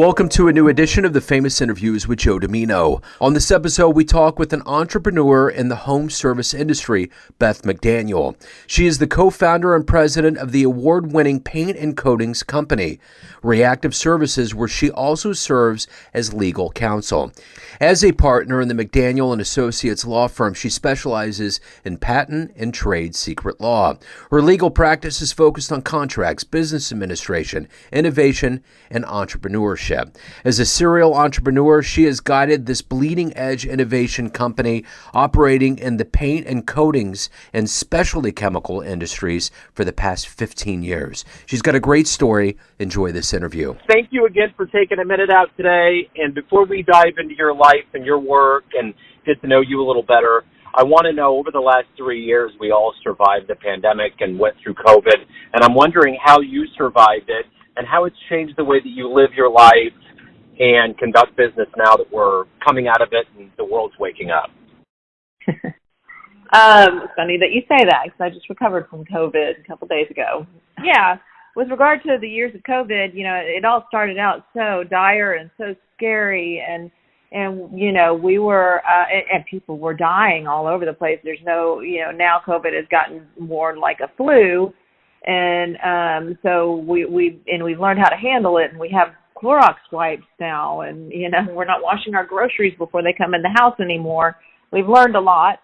Welcome to a new edition of the Famous Interviews with Joe Dimino. On this episode, we talk with an entrepreneur in the home service industry, Beth McDaniel. She is the co-founder and president of the award-winning paint and coatings company, Reactive Surfaces, where she also serves as legal counsel. As a partner in the McDaniel and Associates law firm, she specializes in patent and trade secret law. Her legal practice is focused on contracts, business administration, innovation, and entrepreneurship. As a serial entrepreneur, she has guided this bleeding-edge innovation company operating in the paint and coatings and specialty chemical industries for the past 15 years. She's got a great story. Enjoy this interview. Thank you again for taking a minute out today. And before we dive into your life and your work and get to know you a little better, I want to know, over the last 3 years, we all survived the pandemic and went through COVID. And I'm wondering how you survived it and how it's changed the way that you live your life and conduct business now that we're coming out of it and the world's waking up. It's funny that you say that, because I just recovered from COVID a couple days ago. Yeah, with regard to the years of COVID, it all started out so dire and so scary, and we were, and people were dying all over the place. There's no, now COVID has gotten more like a flu, and so we've learned how to handle it, and we have Clorox wipes now, and we're not washing our groceries before they come in the house anymore. We've learned a lot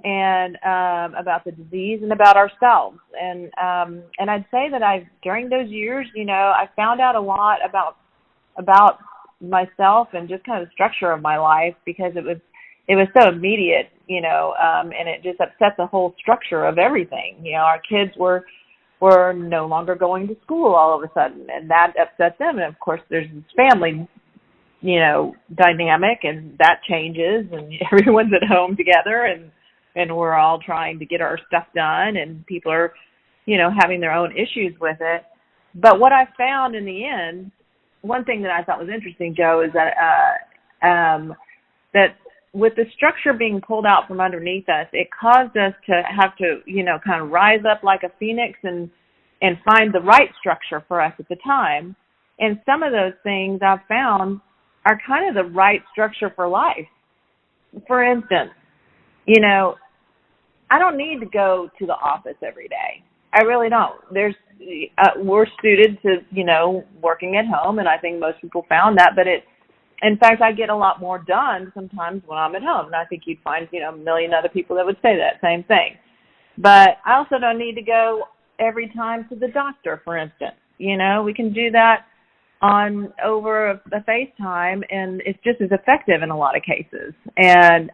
and about the disease and about ourselves, and I'd say that during those years, I found out a lot about myself and just kind of the structure of my life, because it was so immediate, and it just upset the whole structure of everything. Our kids were no longer going to school all of a sudden, and that upset them. And of course, there's this family, dynamic, and that changes, and everyone's at home together, and we're all trying to get our stuff done, and people are, having their own issues with it. But what I found in the end, one thing that I thought was interesting, Joe, is that that with the structure being pulled out from underneath us, it caused us to have to, kind of rise up like a phoenix and find the right structure for us at the time. And some of those things I've found are kind of the right structure for life. For instance, I don't need to go to the office every day. I really don't. We're suited to, working at home, and I think most people found that, but in fact, I get a lot more done sometimes when I'm at home, and I think you'd find, a million other people that would say that same thing. But I also don't need to go every time to the doctor, for instance. We can do that over a FaceTime, and it's just as effective in a lot of cases. And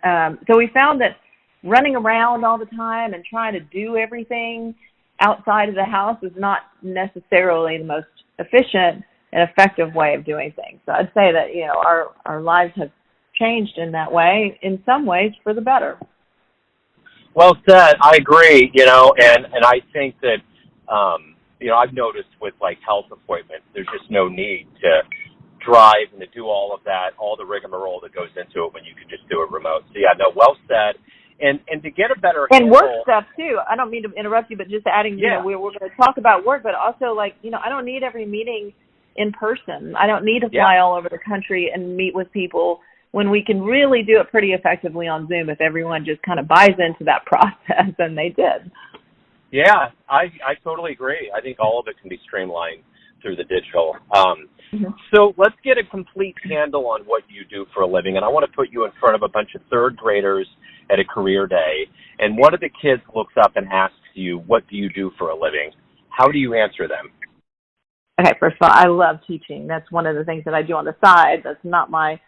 so we found that running around all the time and trying to do everything outside of the house is not necessarily the most efficient and effective way of doing things. So I'd say that, our lives have changed in that way, in some ways for the better. Well said. I agree, and I think that, I've noticed with health appointments, there's just no need to drive and to do all of that, all the rigmarole that goes into it when you can just do it remote. So yeah, no, well said. And to get a better handle, and work stuff too. I don't mean to interrupt you, but just adding, we're going to talk about work, but also I don't need every meeting in person. I don't need to fly all over the country and meet with people when we can really do it pretty effectively on Zoom if everyone just kind of buys into that process, and they did. Yeah, I totally agree. I think all of it can be streamlined through the digital. So let's get a complete handle on what you do for a living, and I want to put you in front of a bunch of third graders at a career day, and one of the kids looks up and asks you, what do you do for a living? How do you answer them? Okay, first of all, I love teaching. That's one of the things that I do on the side. That's not my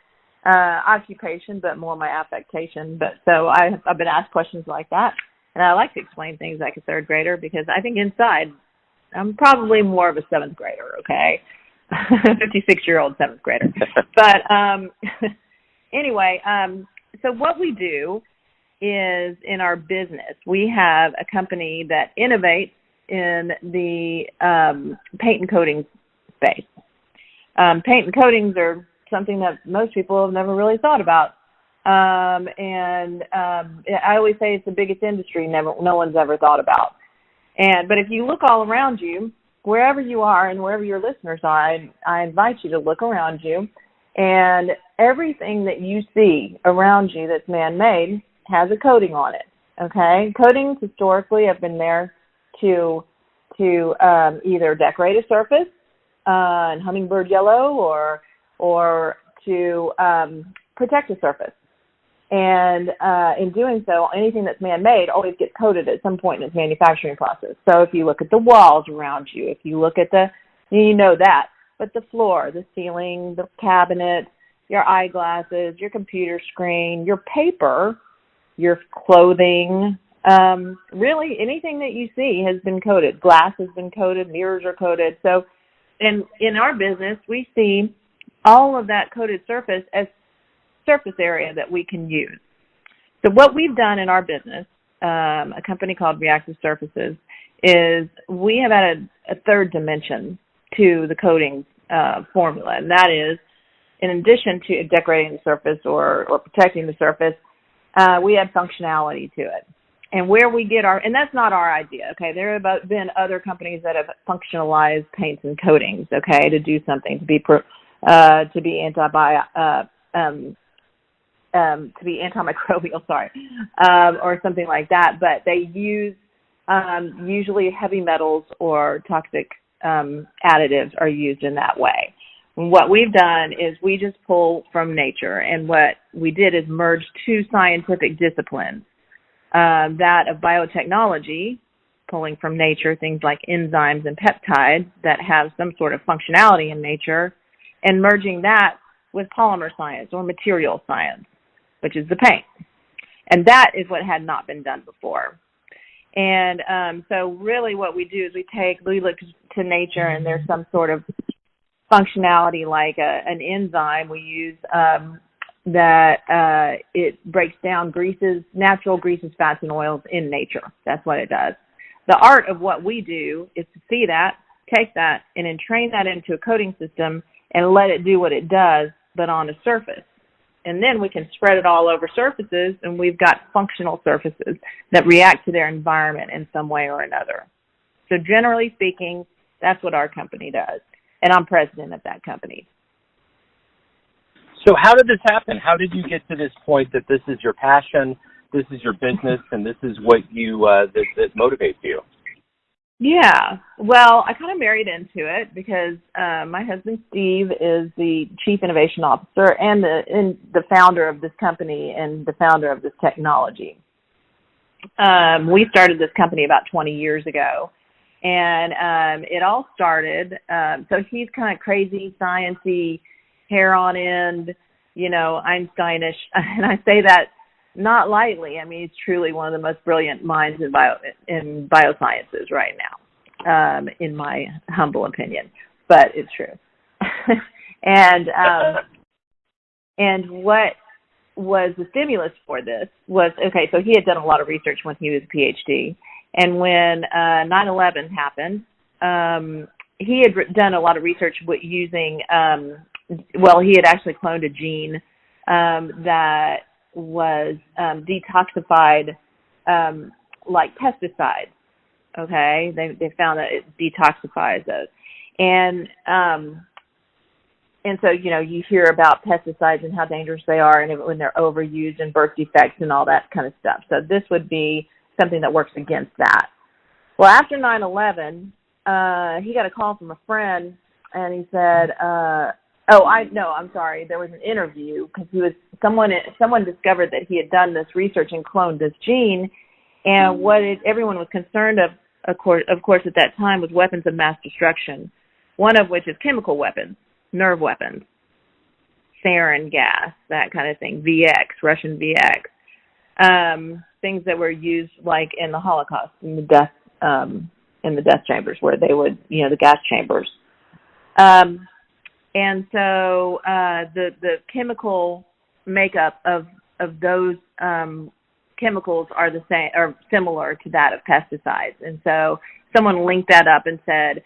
occupation, but more my affectation. But so I've been asked questions like that, and I like to explain things like a third grader, because I think inside I'm probably more of a seventh grader, okay? 56-year-old seventh grader. But anyway, so what we do is, in our business, we have a company that innovates in the paint and coatings space. Paint and coatings are something that most people have never really thought about. And I always say it's the biggest industry no one's ever thought about. But if you look all around you, wherever you are and wherever your listeners are, I invite you to look around you, and everything that you see around you that's man-made has a coating on it, okay? Coatings historically have been there to either decorate a surface in hummingbird yellow or to protect a surface. And in doing so, anything that's man-made always gets coated at some point in its manufacturing process. So if you look at the walls around you, if you look at you know that, but the floor, the ceiling, the cabinet, your eyeglasses, your computer screen, your paper, your clothing, really anything that you see has been coated. Glass has been coated, mirrors are coated. So in our business, we see all of that coated surface as surface area that we can use. So what we've done in our business, a company called Reactive Surfaces, is we have added a third dimension to the coating formula, and that is, in addition to decorating the surface or protecting the surface, we add functionality to it. And where we get and that's not our idea, okay? There have been other companies that have functionalized paints and coatings, okay, to do something, to be antimicrobial, or something like that. But they use usually heavy metals or toxic additives are used in that way. And what we've done is we just pull from nature, and what we did is merge two scientific disciplines, that of biotechnology, pulling from nature things like enzymes and peptides that have some sort of functionality in nature, and merging that with polymer science or material science, which is the paint. And that is what had not been done before. And so really what we do is we look to nature, and there's some sort of functionality like an enzyme we use that it breaks down natural greases, fats, and oils in nature. That's what it does. The art of what we do is to see that, take that, and then train that into a coating system and let it do what it does, but on a surface. And then we can spread it all over surfaces, and we've got functional surfaces that react to their environment in some way or another. So generally speaking, that's what our company does. And I'm president of that company. So how did this happen? How did you get to this point that this is your passion, this is your business, and this is what you that motivates you? Yeah, well, I kind of married into it because my husband Steve is the Chief Innovation Officer and the founder of this company and the founder of this technology. We started this company about 20 years ago, and it all started. So he's kind of crazy, sciencey, hair on end, Einsteinish, and I say that not lightly. I mean, he's truly one of the most brilliant minds in biosciences right now, in my humble opinion. But it's true. And what was the stimulus for this was, okay, so he had done a lot of research when he was a PhD. And when 9/11 happened, he had done a lot of research using, he had actually cloned a gene that was detoxified like pesticides. Okay, they found that it detoxifies those, and so you hear about pesticides and how dangerous they are, and when they're overused and birth defects and all that kind of stuff. So this would be something that works against that. Well, after 9/11, he got a call from a friend, and he said, I'm sorry. There was an interview because someone discovered that he had done this research and cloned this gene, and everyone was concerned of course at that time was weapons of mass destruction, one of which is chemical weapons, nerve weapons, sarin gas, that kind of thing, VX, Russian VX, things that were used like in the Holocaust, in the death chambers where they would, the gas chambers. And so the chemical makeup of those chemicals are the same or similar to that of pesticides. And so someone linked that up and said,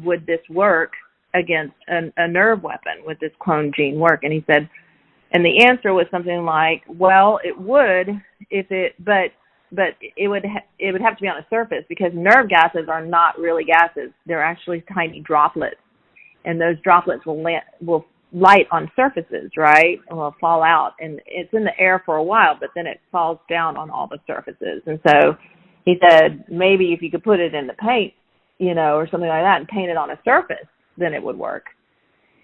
would this work against a nerve weapon? Would this clone gene work? And he said, and the answer was something like, well, it would but but it would have to be on a surface, because nerve gases are not really gases. They're actually tiny droplets, and those droplets will light on surfaces, right? And will fall out, and it's in the air for a while, but then it falls down on all the surfaces. And so he said, maybe if you could put it in the paint, or something like that, and paint it on a surface, then it would work.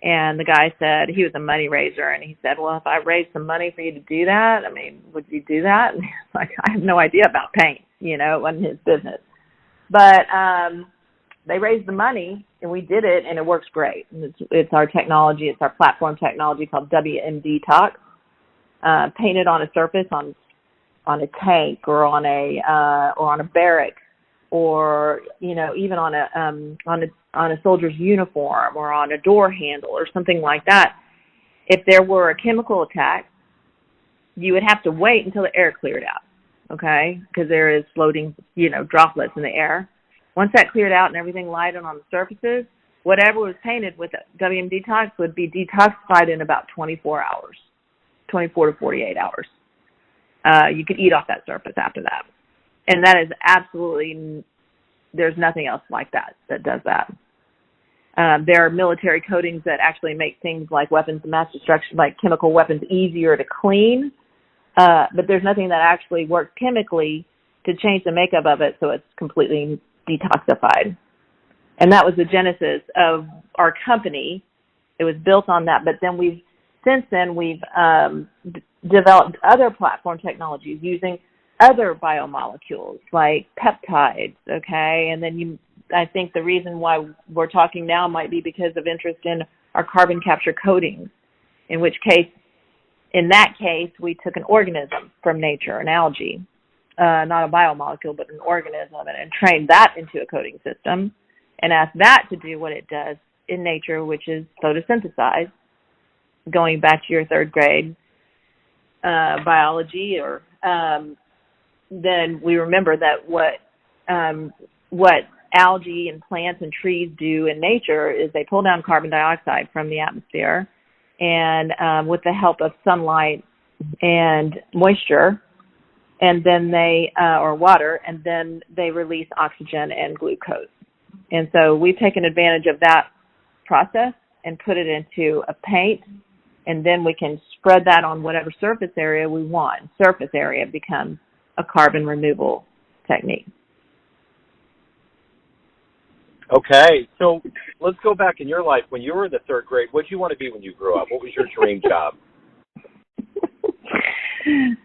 And the guy said, he was a money raiser, and he said, well, if I raised some money for you to do that, I mean, would you do that? And he's like, I have no idea about paint, it wasn't his business. But they raised the money, and we did it, and it works great. And it's our technology, it's our platform technology called WMD Talk, painted on a surface, on a tank, or on a barrack, or even on a soldier's uniform, or on a door handle, or something like that. If there were a chemical attack, you would have to wait until the air cleared out, okay? Because there is floating, droplets in the air. Once that cleared out and everything lighted on the surfaces, whatever was painted with WM Detox would be detoxified in about 24 to 48 hours. You could eat off that surface after that. And that is absolutely, there's nothing else like that does that. There are military coatings that actually make things like weapons of mass destruction, like chemical weapons, easier to clean. But there's nothing that actually works chemically to change the makeup of it so it's completely detoxified. And that was the genesis of our company. It was built on that. But then we've developed other platform technologies using other biomolecules like peptides, okay? And then I think the reason why we're talking now might be because of interest in our carbon capture coatings, in that case, we took an organism from nature, an algae, not a biomolecule, but an organism, and trained that into a coating system and asked that to do what it does in nature, which is photosynthesize, going back to your third grade biology, or then we remember that what algae and plants and trees do in nature is they pull down carbon dioxide from the atmosphere, and with the help of sunlight and moisture, and then or water, and then they release oxygen and glucose. And so we've taken advantage of that process and put it into a paint, and then we can spread that on whatever surface area we want. Surface area becomes a carbon removal technique. Okay, so let's go back in your life. When you were in the third grade, what did you want to be when you grew up? What was your dream job?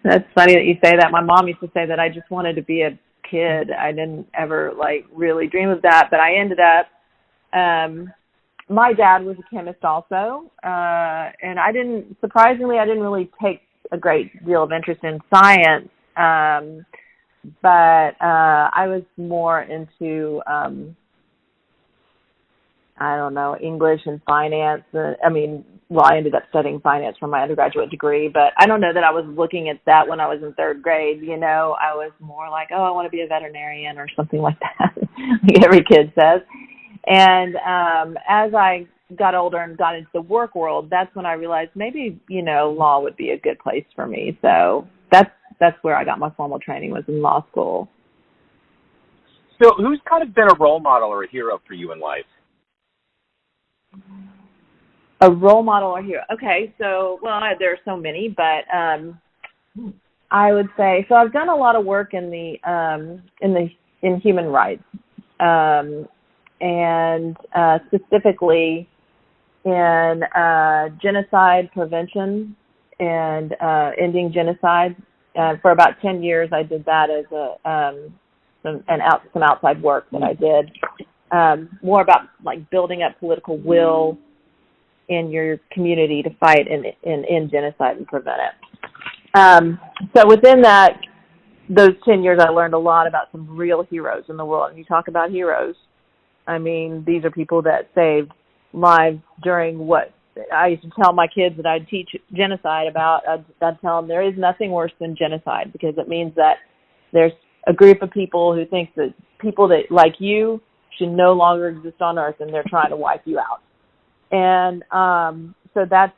That's funny that you say that. My mom used to say that I just wanted to be a kid. I didn't ever really dream of that, but I ended up, my dad was a chemist also, and I didn't really take a great deal of interest in science, but I was more into, English and finance. I ended up studying finance for my undergraduate degree, but I don't know that I was looking at that when I was in third grade. I was more like, I want to be a veterinarian or something like that, like every kid says. And as I got older and got into the work world, that's when I realized maybe, law would be a good place for me. So that's where I got my formal training, was in law school. So who's kind of been a role model or a hero for you in life? A role model or hero. Okay, so, there are so many, but I would say, so I've done a lot of work in human rights, and specifically in genocide prevention and ending genocide. For about 10 years, I did that as some outside work that I did, more about building up political will in your community to fight and end genocide and prevent it. So within those 10 years, I learned a lot about some real heroes in the world. And you talk about heroes, these are people that saved lives during what I used to tell my kids that I'd teach genocide about. I'd tell them there is nothing worse than genocide, because it means that there's a group of people who think that people that like you should no longer exist on Earth, and they're trying to wipe you out. And so that's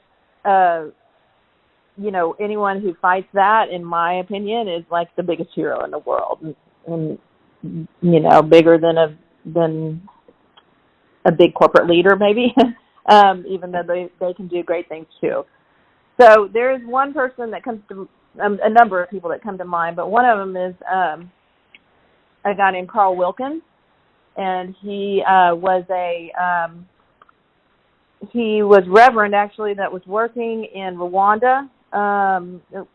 anyone who fights that, in my opinion, is like the biggest hero in the world, and bigger than a big corporate leader, maybe, even though they can do great things too. So there is one person that comes to, a number of people that come to mind, but one of them is a guy named Carl Wilkins, and he was Reverend, actually, that was working in Rwanda.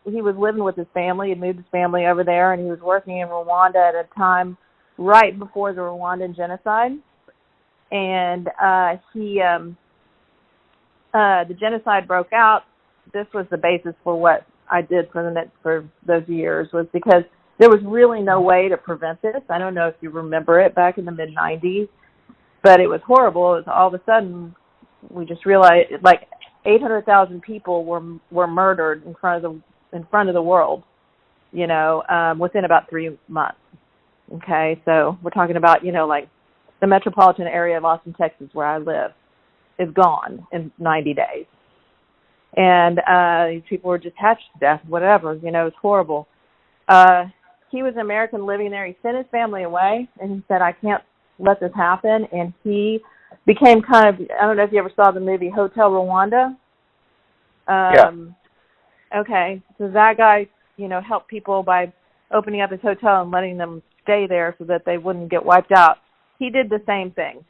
He was living with his family. He moved his family over there, and he was working in Rwanda at a time right before the Rwandan genocide. And the genocide broke out. This was the basis for what I did for those years, was because there was really no way to prevent this. I don't know if you remember it back in the mid-'90s, but it was horrible. It was all of a sudden we just realized like 800,000 people were murdered in front of the world, within about 3 months. Okay, so we're talking about like the metropolitan area of Austin, Texas, where I live, is gone in 90 days. And these people were just hatched to death, whatever, it was horrible. He was an American living there. He sent his family away, and he said, I can't let this happen. And he became kind of, I don't know if you ever saw the movie Hotel Rwanda. Yeah. Okay, so that guy, helped people by opening up his hotel and letting them stay there so that they wouldn't get wiped out. He did the same thing.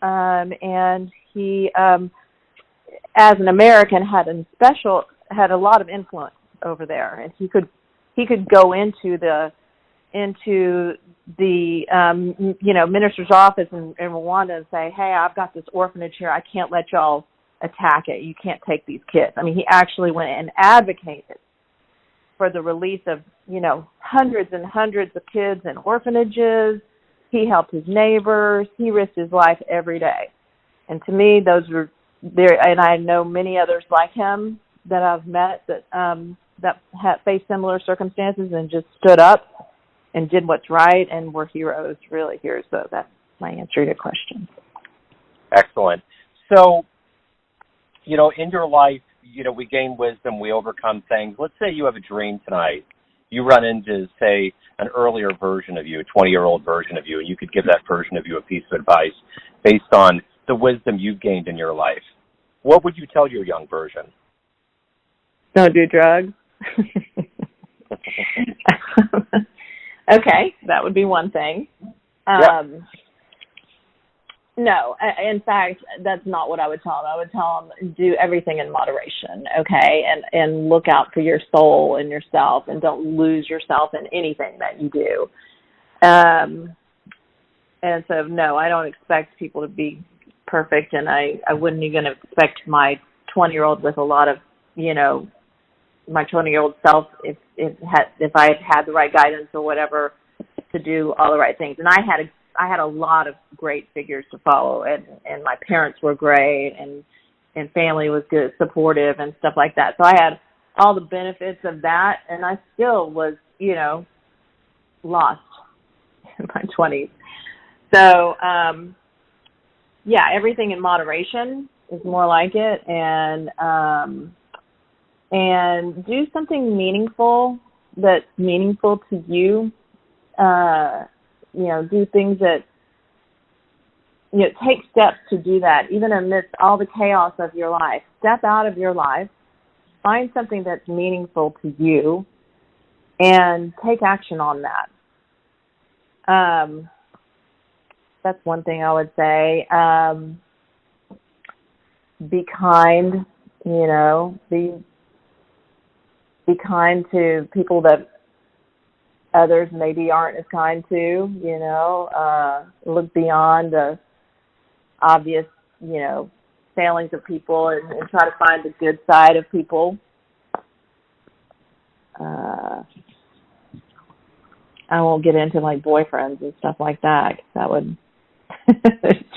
And he, as an American, had a lot of influence over there, and he could go into the minister's office in Rwanda and say, hey, I've got this orphanage here. I can't let y'all attack it. You can't take these kids. I mean, he actually went and advocated for the release of, hundreds and hundreds of kids in orphanages. He helped his neighbors. He risked his life every day. And to me, those were there, and I know many others like him that I've met that have faced similar circumstances and just stood up and did what's right and were heroes, really heroes. So that's my answer to your question. Excellent. So, in your life, we gain wisdom, we overcome things. Let's say you have a dream tonight. You run into, say, an earlier version of you, a 20-year-old version of you, and you could give that version of you a piece of advice based on the wisdom you've gained in your life. What would you tell your young version? Don't do drugs. Okay, that would be one thing. No, in fact, that's not what I would tell them. I would tell them, do everything in moderation, okay, and look out for your soul and yourself, and don't lose yourself in anything that you do. And so, no, I don't expect people to be perfect, and I wouldn't even expect my 20-year-old with a lot of, my 20-year-old self, if I had the right guidance or whatever, to do all the right things. And I had a lot of great figures to follow, and my parents were great, and family was good, supportive, and stuff like that. So I had all the benefits of that, and I still was, lost in my 20s. So, everything in moderation is more like it, and do something meaningful that's meaningful to you. Do things that, take steps to do that, even amidst all the chaos of your life. Step out of your life, find something that's meaningful to you, and take action on that. That's one thing I would say. Be kind, be kind to people that others maybe aren't as kind to, look beyond the obvious, failings of people and try to find the good side of people. I won't get into like boyfriends and stuff like that, 'cause that would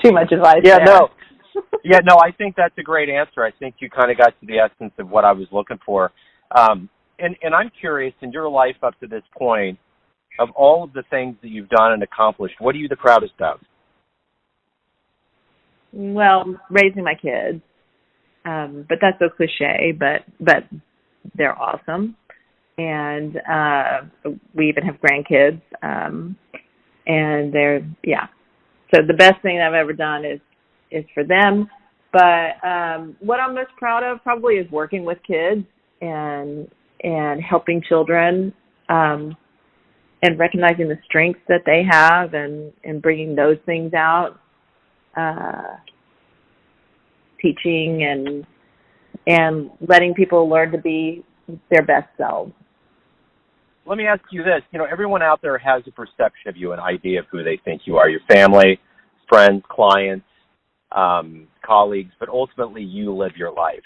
too much advice. No, I think that's a great answer. I think you kind of got to the essence of what I was looking for. And I'm curious, in your life up to this point, of all of the things that you've done and accomplished, what are you the proudest of? Well, raising my kids. But that's so cliche, but they're awesome. And we even have grandkids. And they're, yeah. So the best thing I've ever done is for them. But what I'm most proud of probably is working with kids and helping children and recognizing the strengths that they have and bringing those things out, teaching and letting people learn to be their best selves. Let me ask you this. Everyone out there has a perception of you, an idea of who they think you are, your family, friends, clients, colleagues, but ultimately you live your life.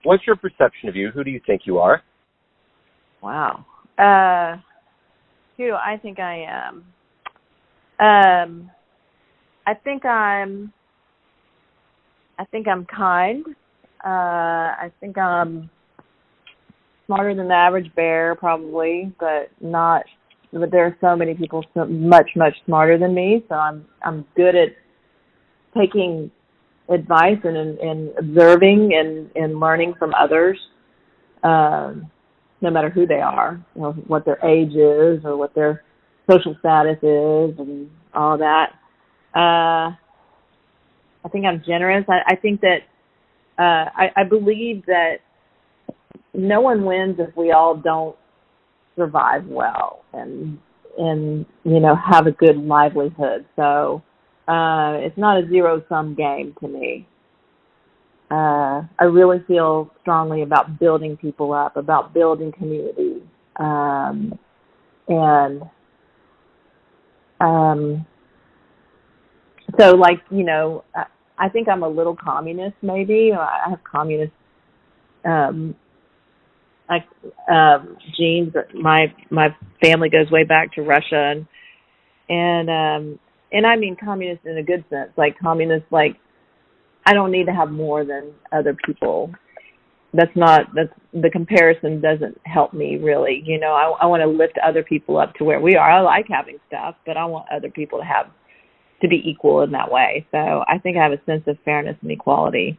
What's your perception of you? Who do you think you are? Wow. Who do I think I am? I think I'm kind. I think I'm smarter than the average bear, probably, but there are so many people so much smarter than me, so I'm good at taking advice and observing and learning from others, no matter who they are, what their age is or what their social status is and all that. I think I'm generous. I think that I believe that no one wins if we all don't survive well and have a good livelihood. So it's not a zero-sum game to me. I really feel strongly about building people up, about building community, so I think I'm a little communist. Maybe I have communist genes. My family goes way back to Russia, and I mean communist in a good sense, like communist, like I don't need to have more than other people. That's the comparison doesn't help me really. I want to lift other people up to where we are. I like having stuff, but I want other people to be equal in that way. So I think I have a sense of fairness and equality.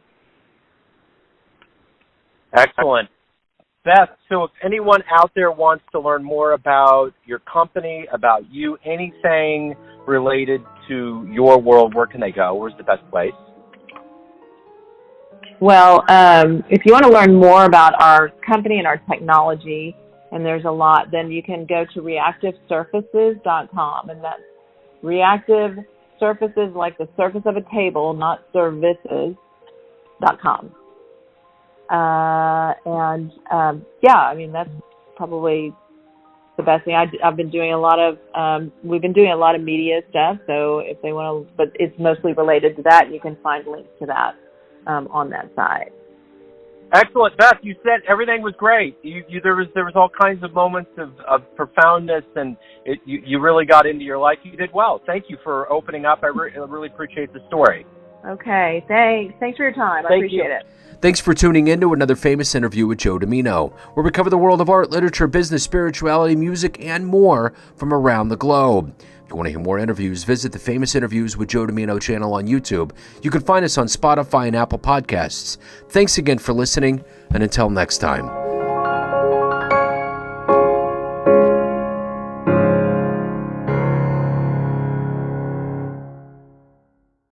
Excellent. Beth, so if anyone out there wants to learn more about your company, about you, anything related to your world, where can they go? Where's the best place? Well, if you want to learn more about our company and our technology, and there's a lot, then you can go to reactivesurfaces.com, and that's reactive surfaces, like the surface of a table, not services.com. That's probably the best thing. I've been doing a lot of, we've been doing a lot of media stuff, so if they want to, but it's mostly related to that, you can find links to that on that side. Excellent. Beth, you said everything was great. There was all kinds of moments of profoundness, and you really got into your life. You did well. Thank you for opening up. I really appreciate the story. Okay, thanks. Thanks for your time. I appreciate it. Thanks for tuning in to another famous interview with Joe Dimino, where we cover the world of art, literature, business, spirituality, music, and more from around the globe. If you want to hear more interviews, visit the Famous Interviews with Joe Dimino channel on YouTube. You can find us on Spotify and Apple Podcasts. Thanks again for listening, and until next time.